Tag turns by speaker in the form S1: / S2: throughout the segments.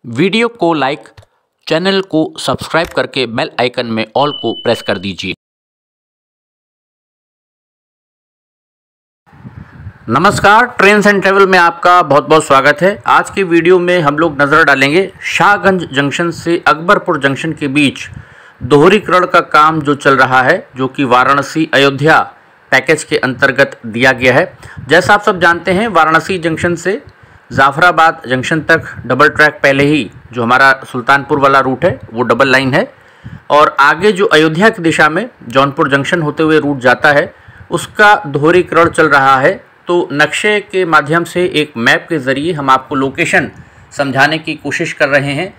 S1: Video को like, channel को subscribe करके बेल आइकन में ऑल को प्रेस कर दीजिए। नमस्कार, ट्रेन्स एंड ट्रेवल में आपका बहुत बहुत स्वागत है। आज की वीडियो में हम लोग नज़र डालेंगे शाहगंज जंक्शन से अकबरपुर जंक्शन के बीच दोहरीकरण का काम जो चल रहा है, जो कि वाराणसी अयोध्या पैकेज के अंतर्गत दिया गया है। जैसा आप सब जानते हैं, वाराणसी जंक्शन से जाफराबाद जंक्शन तक डबल ट्रैक पहले ही जो हमारा सुल्तानपुर वाला रूट है वो डबल लाइन है, और आगे जो अयोध्या की दिशा में जौनपुर जंक्शन होते हुए रूट जाता है उसका दोहरीकरण चल रहा है। तो नक्शे के माध्यम से एक मैप के ज़रिए हम आपको लोकेशन समझाने की कोशिश कर रहे हैं।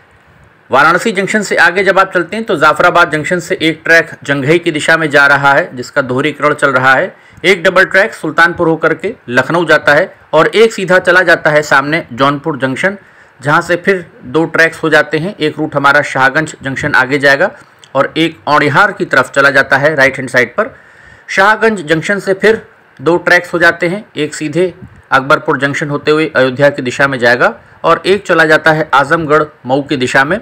S1: वाराणसी जंक्शन से आगे जब आप चलते हैं तो जाफराबाद जंक्शन से एक ट्रैक जंघई की दिशा में जा रहा है जिसका दोहरीकरण चल रहा है। एक डबल ट्रैक सुल्तानपुर होकर के लखनऊ जाता है और एक सीधा चला जाता है सामने जौनपुर जंक्शन, जहां से फिर दो ट्रैक्स हो जाते हैं। एक रूट हमारा शाहगंज जंक्शन आगे जाएगा और एक औड़िहार की तरफ चला जाता है राइट हैंड साइड पर। शाहगंज जंक्शन से फिर दो ट्रैक्स हो जाते हैं, एक सीधे अकबरपुर जंक्शन होते हुए अयोध्या की दिशा में जाएगा और एक चला जाता है आजमगढ़ मऊ की दिशा में।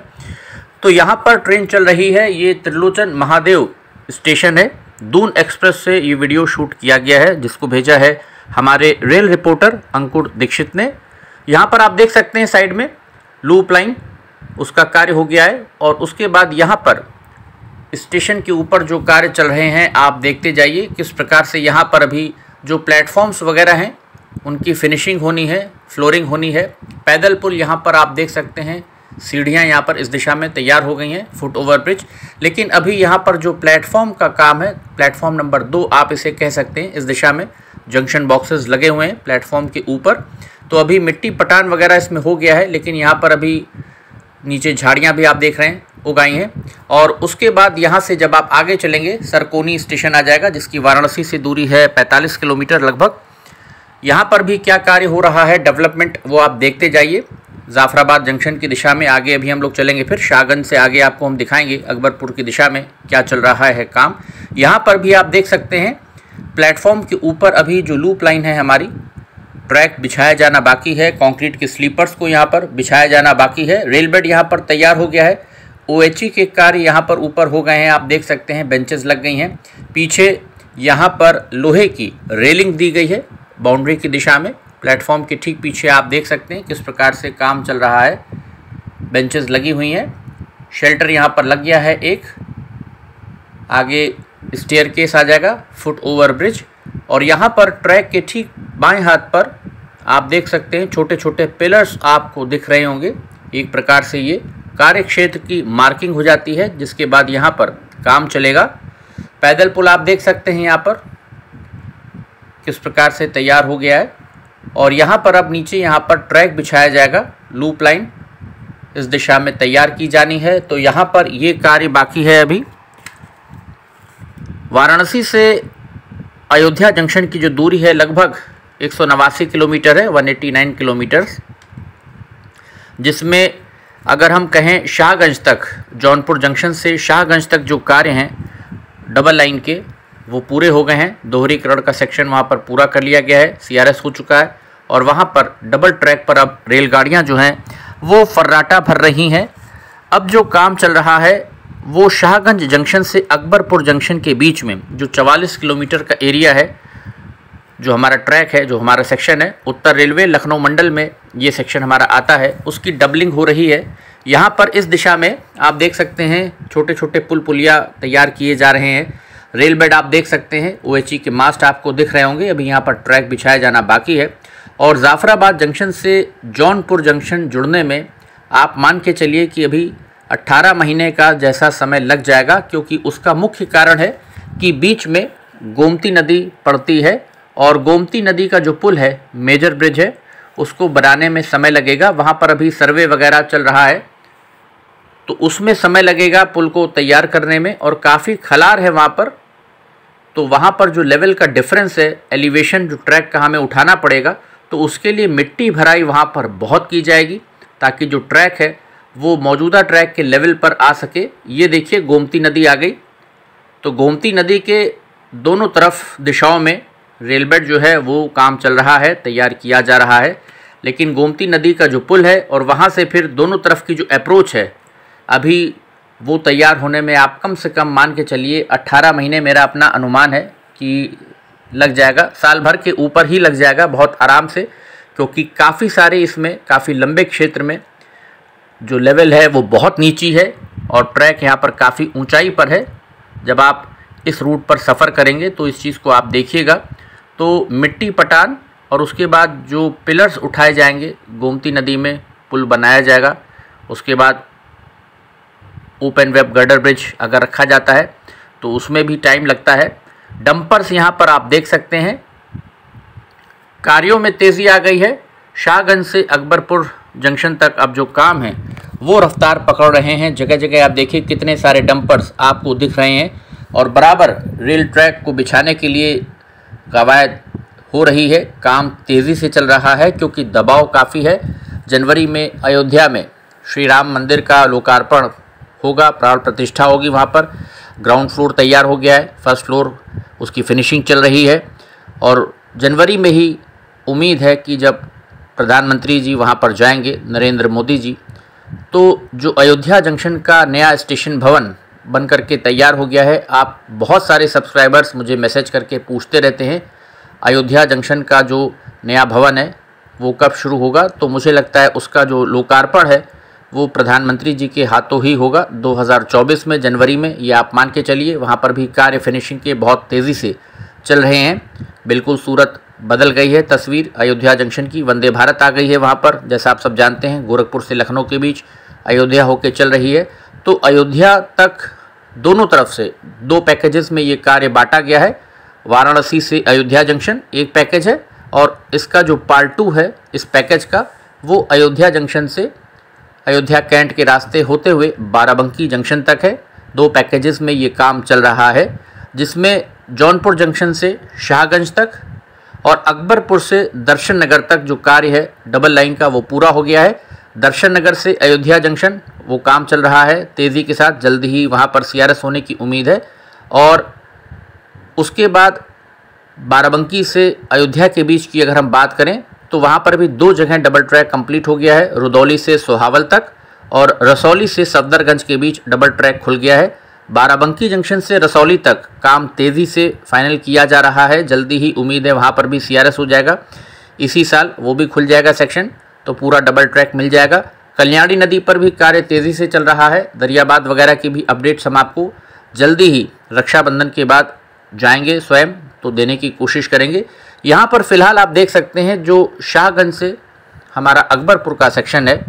S1: तो यहाँ पर ट्रेन चल रही है, ये त्रिलोचन महादेव स्टेशन है। दून एक्सप्रेस से ये वीडियो शूट किया गया है, जिसको भेजा है हमारे रेल रिपोर्टर अंकुर दीक्षित ने। यहाँ पर आप देख सकते हैं साइड में लूप लाइन, उसका कार्य हो गया है। और उसके बाद यहाँ पर स्टेशन के ऊपर जो कार्य चल रहे हैं आप देखते जाइए किस प्रकार से यहाँ पर अभी जो प्लेटफॉर्म्स वगैरह हैं उनकी फिनिशिंग होनी है, फ्लोरिंग होनी है। पैदल पुल यहाँ पर आप देख सकते हैं, सीढ़ियाँ यहाँ पर इस दिशा में तैयार हो गई हैं, फुट ओवर ब्रिज। लेकिन अभी यहाँ पर जो प्लेटफॉर्म का काम है, प्लेटफॉर्म नंबर 2 आप इसे कह सकते हैं, इस दिशा में जंक्शन बॉक्सेस लगे हुए हैं प्लेटफॉर्म के ऊपर। तो अभी मिट्टी पटान वगैरह इसमें हो गया है, लेकिन यहाँ पर अभी नीचे झाड़ियाँ भी आप देख रहे हैं उगाई हैं। और उसके बाद यहाँ से जब आप आगे चलेंगे सरकोनी स्टेशन आ जाएगा, जिसकी वाराणसी से दूरी है 45 किलोमीटर लगभग। यहाँ पर भी क्या कार्य हो रहा है डेवलपमेंट, वो आप देखते जाइए। जाफराबाद जंक्शन की दिशा में आगे अभी हम लोग चलेंगे, फिर शाहगंज से आगे आपको हम दिखाएंगे अकबरपुर की दिशा में क्या चल रहा है काम। यहाँ पर भी आप देख सकते हैं प्लेटफॉर्म के ऊपर अभी जो लूप लाइन है हमारी, ट्रैक बिछाया जाना बाकी है। कंक्रीट के स्लीपर्स को यहाँ पर बिछाया जाना बाकी है। रेल बेड यहाँ पर तैयार हो गया है। OHE के कार्य यहाँ पर ऊपर हो गए हैं, आप देख सकते हैं बेंचेस लग गई हैं। पीछे यहाँ पर लोहे की रेलिंग दी गई है बाउंड्री की दिशा में। प्लेटफॉर्म के ठीक पीछे आप देख सकते हैं किस प्रकार से काम चल रहा है, बेंचेस लगी हुई हैं। शेल्टर यहाँ पर लग गया है एक, आगे स्टेयरकेस आ जाएगा, फुट ओवर ब्रिज। और यहाँ पर ट्रैक के ठीक बाएं हाथ पर आप देख सकते हैं छोटे छोटे पिलर्स आपको दिख रहे होंगे। एक प्रकार से ये कार्य क्षेत्र की मार्किंग हो जाती है, जिसके बाद यहाँ पर काम चलेगा। पैदल पुल आप देख सकते हैं यहाँ पर किस प्रकार से तैयार हो गया है। और यहाँ पर अब नीचे यहाँ पर ट्रैक बिछाया जाएगा, लूप लाइन इस दिशा में तैयार की जानी है। तो यहाँ पर ये कार्य बाकी है अभी। वाराणसी से अयोध्या जंक्शन की जो दूरी है लगभग 189 किलोमीटर है, 189 किलोमीटर्स, जिसमें अगर हम कहें शाहगंज तक, जौनपुर जंक्शन से शाहगंज तक जो कार्य हैं डबल लाइन के वो पूरे हो गए हैं। दोहरीकरण का सेक्शन वहाँ पर पूरा कर लिया गया है, CRS हो चुका है। और वहाँ पर डबल ट्रैक पर अब रेलगाड़ियाँ जो हैं वो फर्राटा भर रही हैं। अब जो काम चल रहा है वो शाहगंज जंक्शन से अकबरपुर जंक्शन के बीच में जो 44 किलोमीटर का एरिया है, जो हमारा ट्रैक है, जो हमारा सेक्शन है, उत्तर रेलवे लखनऊ मंडल में ये सेक्शन हमारा आता है, उसकी डबलिंग हो रही है। यहाँ पर इस दिशा में आप देख सकते हैं छोटे छोटे पुल पुलिया तैयार किए जा रहे हैं। रेल बेड आप देख सकते हैं, OHE के मास्ट आपको दिख रहे होंगे। अभी यहाँ पर ट्रैक बिछाया जाना बाकी है। और जाफराबाद जंक्शन से जौनपुर जंक्शन जुड़ने में आप मान के चलिए कि अभी 18 महीने का जैसा समय लग जाएगा, क्योंकि उसका मुख्य कारण है कि बीच में गोमती नदी पड़ती है और गोमती नदी का जो पुल है, मेजर ब्रिज है, उसको बनाने में समय लगेगा। वहाँ पर अभी सर्वे वगैरह चल रहा है, तो उसमें समय लगेगा पुल को तैयार करने में, और काफ़ी खलार है वहाँ पर। तो वहाँ पर जो लेवल का डिफरेंस है, एलिवेशन जो ट्रैक का हमें उठाना पड़ेगा, तो उसके लिए मिट्टी भराई वहाँ पर बहुत की जाएगी, ताकि जो ट्रैक है वो मौजूदा ट्रैक के लेवल पर आ सके। ये देखिए गोमती नदी आ गई, तो गोमती नदी के दोनों तरफ दिशाओं में रेल बेड जो है वो काम चल रहा है, तैयार किया जा रहा है। लेकिन गोमती नदी का जो पुल है और वहाँ से फिर दोनों तरफ की जो अप्रोच है अभी वो तैयार होने में आप कम से कम मान के चलिए 18 महीने मेरा अपना अनुमान है कि लग जाएगा। साल भर के ऊपर ही लग जाएगा बहुत आराम से, क्योंकि काफ़ी सारे इसमें काफ़ी लंबे क्षेत्र में जो लेवल है वो बहुत नीची है और ट्रैक यहाँ पर काफ़ी ऊंचाई पर है। जब आप इस रूट पर सफ़र करेंगे तो इस चीज़ को आप देखिएगा। तो मिट्टी पटान और उसके बाद जो पिलर्स उठाए जाएंगे, गोमती नदी में पुल बनाया जाएगा, उसके बाद ओपन वेब गर्डर ब्रिज अगर रखा जाता है तो उसमें भी टाइम लगता है। डंपर्स यहाँ पर आप देख सकते हैं, कार्यों में तेज़ी आ गई है। शाहगंज से अकबरपुर जंक्शन तक अब जो काम है वो रफ्तार पकड़ रहे हैं। जगह जगह आप देखिए कितने सारे डंपर्स आपको दिख रहे हैं और बराबर रेल ट्रैक को बिछाने के लिए कवायद हो रही है। काम तेज़ी से चल रहा है क्योंकि दबाव काफ़ी है। जनवरी में अयोध्या में श्री राम मंदिर का लोकार्पण होगा, प्राण प्रतिष्ठा होगी। वहाँ पर ग्राउंड फ्लोर तैयार हो गया है, फर्स्ट फ्लोर उसकी फिनिशिंग चल रही है और जनवरी में ही उम्मीद है कि जब प्रधानमंत्री जी वहाँ पर जाएंगे, नरेंद्र मोदी जी, तो जो अयोध्या जंक्शन का नया स्टेशन भवन बन करके तैयार हो गया है। आप बहुत सारे सब्सक्राइबर्स मुझे मैसेज करके पूछते रहते हैं अयोध्या जंक्शन का जो नया भवन है वो कब शुरू होगा। तो मुझे लगता है उसका जो लोकार्पण है वो प्रधानमंत्री जी के हाथों ही होगा 2024 में, जनवरी में। ये आप मान के चलिए। वहाँ पर भी कार्य फिनिशिंग के बहुत तेज़ी से चल रहे हैं। बिल्कुल सूरत बदल गई है तस्वीर अयोध्या जंक्शन की। वंदे भारत आ गई है वहाँ पर, जैसा आप सब जानते हैं। गोरखपुर से लखनऊ के बीच अयोध्या होके चल रही है। तो अयोध्या तक दोनों तरफ से 2 पैकेजेस में ये कार्य बांटा गया है। वाराणसी से अयोध्या जंक्शन एक पैकेज है और इसका जो पार्ट 2 है इस पैकेज का वो अयोध्या जंक्शन से अयोध्या कैंट के रास्ते होते हुए बाराबंकी जंक्शन तक है। 2 पैकेजेस में ये काम चल रहा है, जिसमें जौनपुर जंक्शन से शाहगंज तक और अकबरपुर से दर्शन नगर तक जो कार्य है डबल लाइन का वो पूरा हो गया है। दर्शन नगर से अयोध्या जंक्शन वो काम चल रहा है तेज़ी के साथ, जल्दी ही वहाँ पर CRS होने की उम्मीद है। और उसके बाद बाराबंकी से अयोध्या के बीच की अगर हम बात करें तो वहाँ पर भी 2 जगह डबल ट्रैक कंप्लीट हो गया है। रुदौली से सोहावल तक और रसौली से सफदरगंज के बीच डबल ट्रैक खुल गया है। बाराबंकी जंक्शन से रसौली तक काम तेज़ी से फाइनल किया जा रहा है। जल्दी ही उम्मीद है वहाँ पर भी CRS हो जाएगा, इसी साल वो भी खुल जाएगा सेक्शन, तो पूरा डबल ट्रैक मिल जाएगा। कल्याणी नदी पर भी कार्य तेज़ी से चल रहा है। दरियाबाद वगैरह की भी अपडेट्स हम आपको जल्दी ही रक्षाबंधन के बाद जाएंगे स्वयं तो देने की कोशिश करेंगे। यहाँ पर फ़िलहाल आप देख सकते हैं जो शाहगंज से हमारा अकबरपुर का सेक्शन है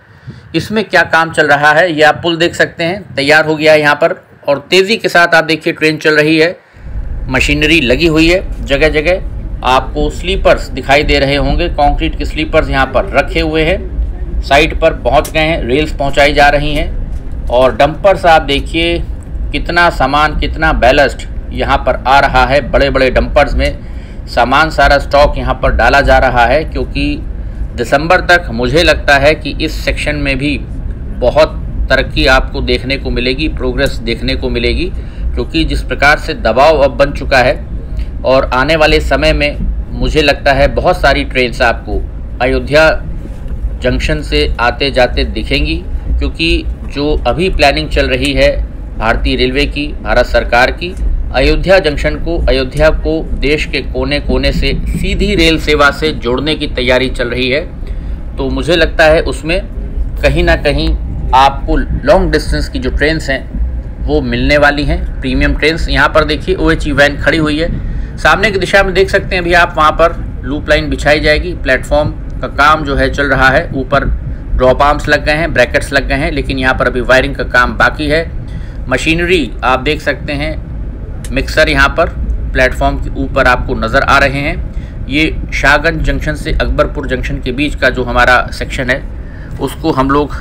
S1: इसमें क्या काम चल रहा है। ये आप पुल देख सकते हैं, तैयार हो गया है यहाँ पर और तेज़ी के साथ आप देखिए ट्रेन चल रही है, मशीनरी लगी हुई है। जगह जगह आपको स्लीपर्स दिखाई दे रहे होंगे, कंक्रीट के स्लीपर्स यहाँ पर रखे हुए हैं, साइड पर पहुँच गए हैं, रेल्स पहुँचाई जा रही हैं। और डंपर्स आप देखिए कितना सामान, कितना बैलस्ट यहाँ पर आ रहा है। बड़े बड़े डंपर्स में सामान सारा स्टॉक यहाँ पर डाला जा रहा है, क्योंकि दिसंबर तक मुझे लगता है कि इस सेक्शन में भी बहुत तरक्की आपको देखने को मिलेगी, प्रोग्रेस देखने को मिलेगी, क्योंकि जिस प्रकार से दबाव अब बन चुका है और आने वाले समय में मुझे लगता है बहुत सारी ट्रेन्स आपको अयोध्या जंक्शन से आते जाते दिखेंगी। क्योंकि जो अभी प्लानिंग चल रही है भारतीय रेलवे की, भारत सरकार की, अयोध्या जंक्शन को, अयोध्या को देश के कोने कोने से सीधी रेल सेवा से जोड़ने की तैयारी चल रही है। तो मुझे लगता है उसमें कहीं ना कहीं आपको लॉन्ग डिस्टेंस की जो ट्रेन्स हैं वो मिलने वाली हैं, प्रीमियम ट्रेन्स। यहाँ पर देखिए OHE वैन खड़ी हुई है, सामने की दिशा में देख सकते हैं अभी आप, वहाँ पर लूप लाइन बिछाई जाएगी। प्लेटफॉर्म का काम जो है चल रहा है, ऊपर ड्रॉप आर्म्स लग गए हैं, ब्रैकेट्स लग गए हैं, लेकिन यहाँ पर अभी वायरिंग का काम बाकी है। मशीनरी आप देख सकते हैं, मिक्सर यहाँ पर प्लेटफॉर्म के ऊपर आपको नज़र आ रहे हैं। ये शाहगंज जंक्शन से अकबरपुर जंक्शन के बीच का जो हमारा सेक्शन है उसको हम लोग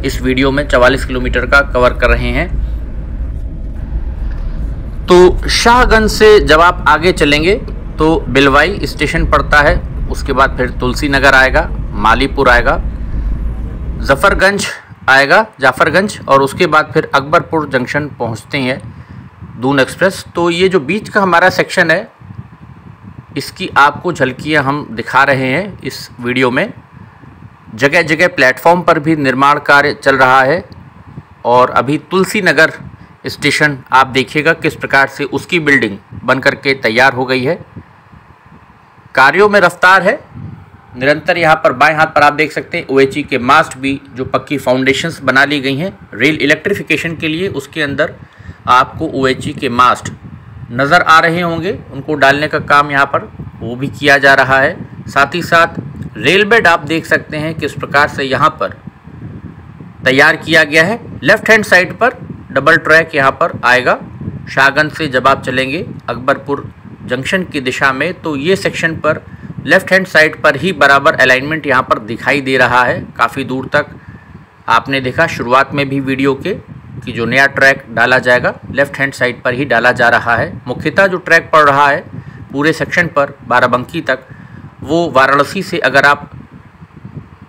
S1: इस वीडियो में 44 किलोमीटर का कवर कर रहे हैं। तो शाहगंज से जब आप आगे चलेंगे तो बिलवाई स्टेशन पड़ता है, उसके बाद फिर तुलसी नगर आएगा, मालीपुर आएगा, जफरगंज आएगा, जाफरगंज, और उसके बाद फिर अकबरपुर जंक्शन पहुंचते हैं दून एक्सप्रेस। तो ये जो बीच का हमारा सेक्शन है इसकी आपको झलकियां हम दिखा रहे हैं इस वीडियो में। जगह जगह प्लेटफॉर्म पर भी निर्माण कार्य चल रहा है। और अभी तुलसी नगर स्टेशन आप देखिएगा किस प्रकार से उसकी बिल्डिंग बनकर के तैयार हो गई है। कार्यों में रफ्तार है निरंतर। यहाँ पर बाएं हाथ पर आप देख सकते हैं OHE के मास्ट भी जो पक्की फाउंडेशंस बना ली गई हैं रेल इलेक्ट्रिफिकेशन के लिए, उसके अंदर आपको OHE के मास्ट नज़र आ रहे होंगे। उनको डालने का काम यहाँ पर वो भी किया जा रहा है। साथ ही साथ रेल बेड आप देख सकते हैं किस प्रकार से यहाँ पर तैयार किया गया है। लेफ्ट हैंड साइड पर डबल ट्रैक यहाँ पर आएगा। शाहगंज से जब आप चलेंगे अकबरपुर जंक्शन की दिशा में तो ये सेक्शन पर लेफ्ट हैंड साइड पर ही बराबर अलाइनमेंट यहाँ पर दिखाई दे रहा है। काफ़ी दूर तक आपने देखा शुरुआत में भी वीडियो के कि जो नया ट्रैक डाला जाएगा लेफ्ट हैंड साइड पर ही डाला जा रहा है। मुख्यतः जो ट्रैक पड़ रहा है पूरे सेक्शन पर बाराबंकी तक, वो वाराणसी से अगर आप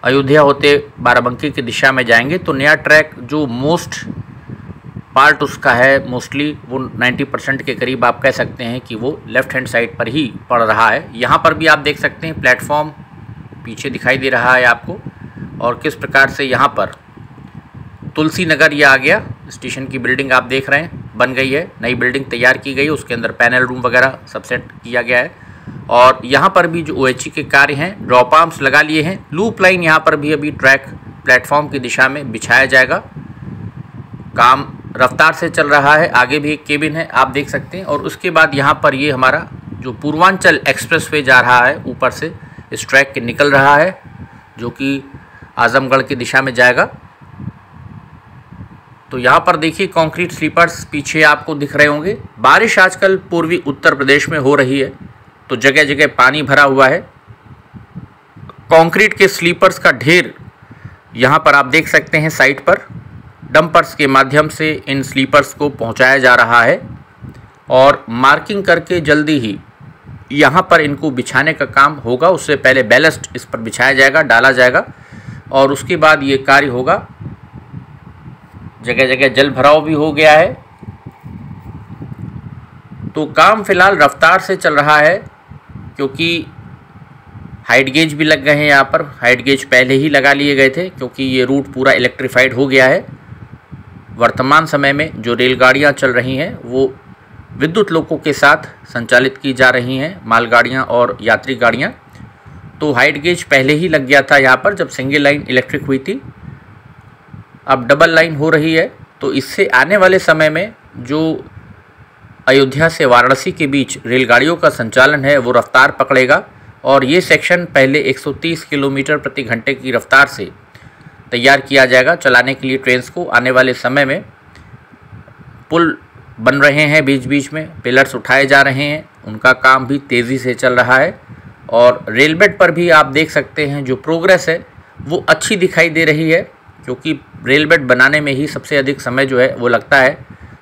S1: अयोध्या होते बाराबंकी की दिशा में जाएंगे तो नया ट्रैक जो मोस्ट पार्ट उसका है मोस्टली वो 90% के करीब आप कह सकते हैं कि वो लेफ़्ट हैंड साइड पर ही पड़ रहा है। यहाँ पर भी आप देख सकते हैं प्लेटफॉर्म पीछे दिखाई दे रहा है आपको, और किस प्रकार से यहाँ पर तुलसी नगर ये आ गया। स्टेशन की बिल्डिंग आप देख रहे हैं बन गई है, नई बिल्डिंग तैयार की गई, उसके अंदर पैनल रूम वगैरह सब सेट किया गया है। और यहाँ पर भी जो OHE के कार्य हैं ड्रॉप आर्म्स लगा लिए हैं। लूप लाइन यहाँ पर भी अभी ट्रैक प्लेटफॉर्म की दिशा में बिछाया जाएगा। काम रफ्तार से चल रहा है। आगे भी एक केबिन है आप देख सकते हैं। और उसके बाद यहाँ पर ये हमारा जो पूर्वांचल एक्सप्रेसवे जा रहा है ऊपर से इस ट्रैक के निकल रहा है जो कि आजमगढ़ की दिशा में जाएगा। तो यहाँ पर देखिए कंक्रीट स्लीपर्स पीछे आपको दिख रहे होंगे। बारिश आजकल पूर्वी उत्तर प्रदेश में हो रही है तो जगह जगह पानी भरा हुआ है। कंक्रीट के स्लीपर्स का ढेर यहाँ पर आप देख सकते हैं साइट पर डंपर्स के माध्यम से इन स्लीपर्स को पहुँचाया जा रहा है और मार्किंग करके जल्दी ही यहाँ पर इनको बिछाने का काम होगा। उससे पहले बैलस्ट इस पर बिछाया जाएगा, डाला जाएगा और उसके बाद ये कार्य होगा। जगह जगह जल भराव भी हो गया है तो काम फिलहाल रफ्तार से चल रहा है क्योंकि हाइट गेज भी लग गए हैं। यहाँ पर हाइट गेज पहले ही लगा लिए गए थे क्योंकि ये रूट पूरा इलेक्ट्रीफाइड हो गया है। वर्तमान समय में जो रेलगाड़ियाँ चल रही हैं वो विद्युत लोकों के साथ संचालित की जा रही हैं, मालगाड़ियाँ और यात्री गाड़ियाँ। तो हाइट गेज पहले ही लग गया था यहाँ पर जब सिंगल लाइन इलेक्ट्रिक हुई थी। अब डबल लाइन हो रही है तो इससे आने वाले समय में जो अयोध्या से वाराणसी के बीच रेलगाड़ियों का संचालन है वो रफ्तार पकड़ेगा। और ये सेक्शन पहले 130 किलोमीटर प्रति घंटे की रफ्तार से तैयार किया जाएगा चलाने के लिए ट्रेन्स को। आने वाले समय में पुल बन रहे हैं, बीच बीच में पिलर्स उठाए जा रहे हैं, उनका काम भी तेज़ी से चल रहा है। और रेल बेड पर भी आप देख सकते हैं जो प्रोग्रेस है वो अच्छी दिखाई दे रही है क्योंकि रेल बेड बनाने में ही सबसे अधिक समय जो है वो लगता है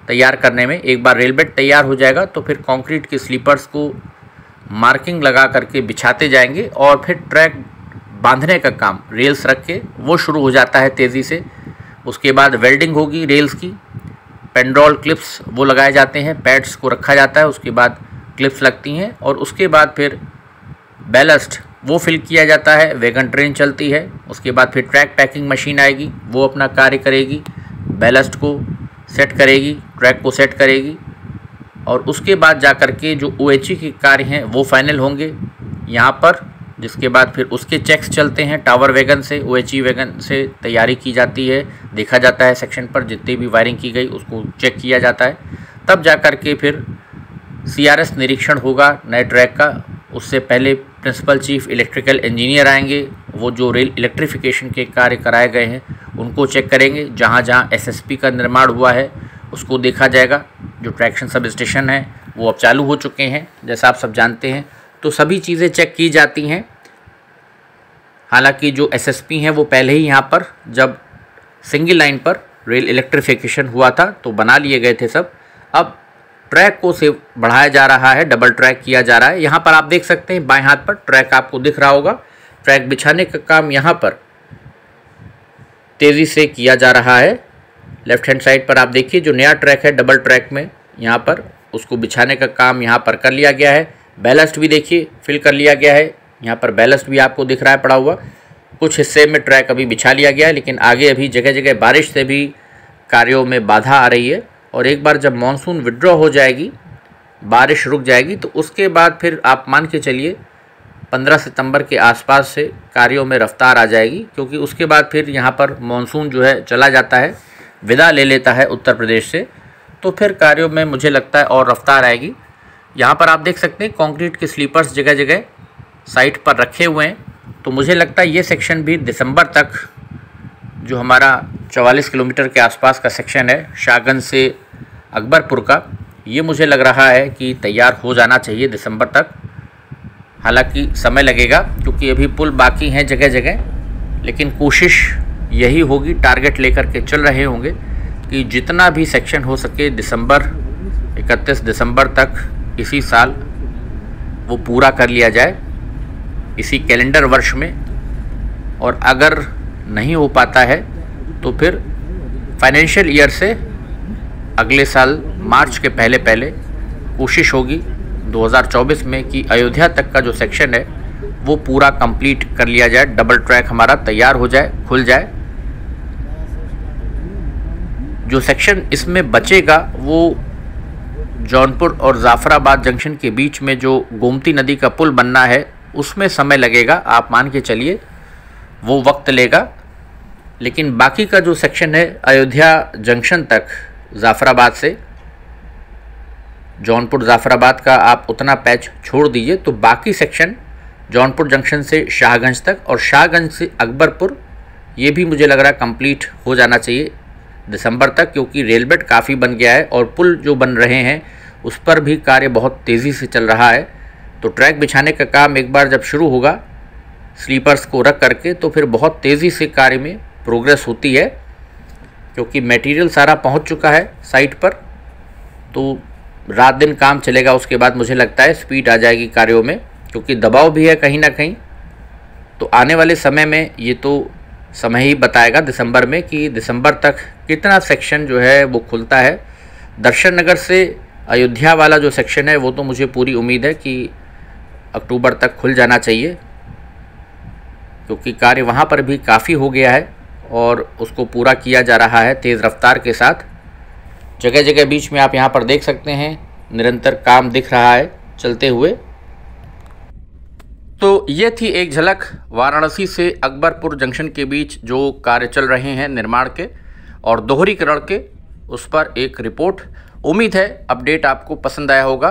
S1: तैयार करने में। एक बार रेल बेड तैयार हो जाएगा तो फिर कंक्रीट के स्लीपर्स को मार्किंग लगा करके बिछाते जाएंगे और फिर ट्रैक बांधने का काम रेल्स रख के वो शुरू हो जाता है तेज़ी से। उसके बाद वेल्डिंग होगी रेल्स की, पेंड्रॉल क्लिप्स वो लगाए जाते हैं, पैड्स को रखा जाता है, उसके बाद क्लिप्स लगती हैं और उसके बाद फिर बैलस्ट वो फिल किया जाता है। वैगन ट्रेन चलती है, उसके बाद फिर ट्रैक पैकिंग मशीन आएगी, वो अपना कार्य करेगी, बैलस्ट को सेट करेगी, ट्रैक को सेट करेगी और उसके बाद जा कर के जो OHE के कार्य हैं वो फाइनल होंगे यहाँ पर। जिसके बाद फिर उसके चेक्स चलते हैं टावर वैगन से, OHE वैगन से तैयारी की जाती है, देखा जाता है सेक्शन पर जितनी भी वायरिंग की गई उसको चेक किया जाता है। तब जा कर के फिर CRS निरीक्षण होगा नए ट्रैक का। उससे पहले प्रिंसिपल चीफ इलेक्ट्रिकल इंजीनियर आएंगे, वो जो रेल इलेक्ट्रिफिकेशन के कार्य कराए गए हैं उनको चेक करेंगे। जहाँ जहाँ SSP का निर्माण हुआ है उसको देखा जाएगा। जो ट्रैक्शन सब स्टेशन है वो अब चालू हो चुके हैं जैसा आप सब जानते हैं, तो सभी चीज़ें चेक की जाती हैं। हालांकि जो SSP हैं वो पहले ही यहाँ पर जब सिंगल लाइन पर रेल इलेक्ट्रिफिकेशन हुआ था तो बना लिए गए थे सब। अब ट्रैक को से बढ़ाया जा रहा है, डबल ट्रैक किया जा रहा है। यहाँ पर आप देख सकते हैं बाएं हाथ पर ट्रैक आपको दिख रहा होगा। ट्रैक बिछाने का काम यहाँ पर तेज़ी से किया जा रहा है। लेफ्ट हैंड साइड पर आप देखिए जो नया ट्रैक है डबल ट्रैक में यहाँ पर उसको बिछाने का काम यहाँ पर कर लिया गया है। बैलस्ट भी देखिए फिल कर लिया गया है, यहाँ पर बैलस्ट भी आपको दिख रहा है पड़ा हुआ। कुछ हिस्से में ट्रैक अभी बिछा लिया गया है, लेकिन आगे अभी जगह जगह बारिश से भी कार्यों में बाधा आ रही है। और एक बार जब मानसून विड्रॉ हो जाएगी, बारिश रुक जाएगी, तो उसके बाद फिर आप मान के चलिए 15 सितंबर के आसपास से कार्यों में रफ्तार आ जाएगी, क्योंकि उसके बाद फिर यहाँ पर मानसून जो है चला जाता है, विदा ले लेता है उत्तर प्रदेश से, तो फिर कार्यों में मुझे लगता है और रफ्तार आएगी। यहाँ पर आप देख सकते हैं कंक्रीट के स्लीपर्स जगह जगह साइट पर रखे हुए हैं, तो मुझे लगता है ये सेक्शन भी दिसंबर तक, जो हमारा 44 किलोमीटर के आसपास का सेक्शन है शाहगंज से अकबरपुर का, ये मुझे लग रहा है कि तैयार हो जाना चाहिए दिसंबर तक। हालांकि समय लगेगा क्योंकि अभी पुल बाकी हैं जगह जगह, लेकिन कोशिश यही होगी, टारगेट लेकर के चल रहे होंगे कि जितना भी सेक्शन हो सके दिसंबर 31 दिसंबर तक इसी साल वो पूरा कर लिया जाए, इसी कैलेंडर वर्ष में। और अगर नहीं हो पाता है तो फिर फाइनेंशियल ईयर से अगले साल मार्च के पहले पहले कोशिश होगी 2024 में कि अयोध्या तक का जो सेक्शन है वो पूरा कंप्लीट कर लिया जाए, डबल ट्रैक हमारा तैयार हो जाए, खुल जाए। जो सेक्शन इसमें बचेगा वो जौनपुर और जाफराबाद जंक्शन के बीच में जो गोमती नदी का पुल बनना है, उसमें समय लगेगा, आप मान के चलिए वो वक्त लेगा। लेकिन बाकी का जो सेक्शन है अयोध्या जंक्शन तक जाफराबाद से, जौनपुर जाफराबाद का आप उतना पैच छोड़ दीजिए, तो बाकी सेक्शन जौनपुर जंक्शन से शाहगंज तक और शाहगंज से अकबरपुर, ये भी मुझे लग रहा है कंप्लीट हो जाना चाहिए दिसंबर तक, क्योंकि रेलबेड काफ़ी बन गया है और पुल जो बन रहे हैं उस पर भी कार्य बहुत तेज़ी से चल रहा है। तो ट्रैक बिछाने का काम एक बार जब शुरू होगा स्लीपर्स को रख करके, तो फिर बहुत तेज़ी से कार्य में प्रोग्रेस होती है, क्योंकि मटेरियल सारा पहुंच चुका है साइट पर। तो रात दिन काम चलेगा, उसके बाद मुझे लगता है स्पीड आ जाएगी कार्यों में, क्योंकि दबाव भी है कहीं ना कहीं। तो आने वाले समय में ये तो समय ही बताएगा दिसंबर में कि दिसंबर तक कितना सेक्शन जो है वो खुलता है। दर्शन नगर से अयोध्या वाला जो सेक्शन है वो तो मुझे पूरी उम्मीद है कि अक्टूबर तक खुल जाना चाहिए, क्योंकि कार्य वहाँ पर भी काफ़ी हो गया है और उसको पूरा किया जा रहा है तेज़ रफ्तार के साथ। जगह जगह बीच में आप यहाँ पर देख सकते हैं निरंतर काम दिख रहा है चलते हुए। तो ये थी एक झलक वाराणसी से अकबरपुर जंक्शन के बीच जो कार्य चल रहे हैं निर्माण के और दोहरीकरण के, उस पर एक रिपोर्ट। उम्मीद है अपडेट आपको पसंद आया होगा।